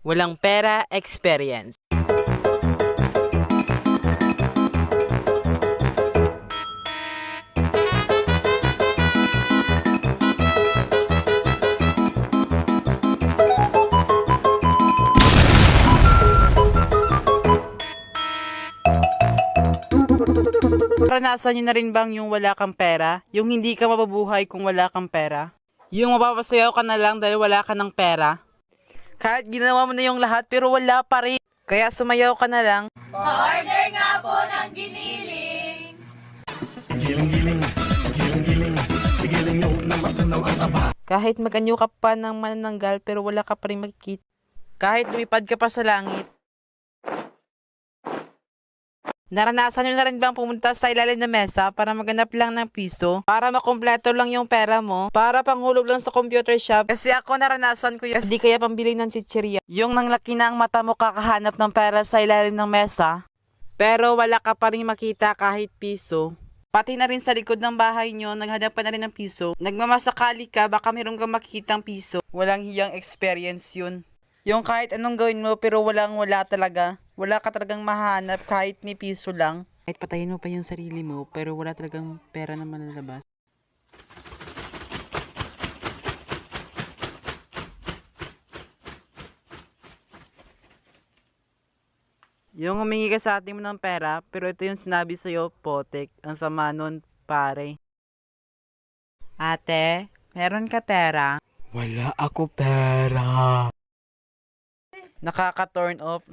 Walang pera experience. Naranasan nyo na rin bang yung wala kang pera? Yung hindi ka mababuhay kung wala kang pera? Yung mapapasayaw ka na lang dahil wala ka ng pera? Kahit ginawa mo na yung lahat pero wala pa rin. Kaya sumayaw ka na lang. Pa-order nga po ng giniling. Kahit maganyo ka pa ng manananggal pero wala ka pa rin makikita. Kahit lumipad ka pa sa langit. Naranasan nyo na rin bang pumunta sa ilalim ng mesa para maganap lang ng piso? Para makumpleto lang yung pera mo? Para panghulog lang sa computer shop? Kasi ako naranasan ko yun. Hindi kaya pambili ng chichirya. Yung nanglaki na ang mata mo kakahanap ng pera sa ilalim ng mesa. Pero wala ka pa rin makita kahit piso. Pati na rin sa likod ng bahay nyo, naghanap pa na rin ng piso. Nagmamasakali ka, baka meron kang makikitang piso. Walang hiyang experience yun. Yung kahit anong gawin mo pero wala talaga. Wala ka talagang mahanap kahit ni piso lang. Kahit patayin mo pa yung sarili mo pero wala talagang pera na malalabas. Yung humingi ka sa atin mo ng pera pero ito yung sinabi sa'yo, potek. Ang sama nun, pare. Ate, meron ka pera? Wala ako pera. Nakaka-turn off.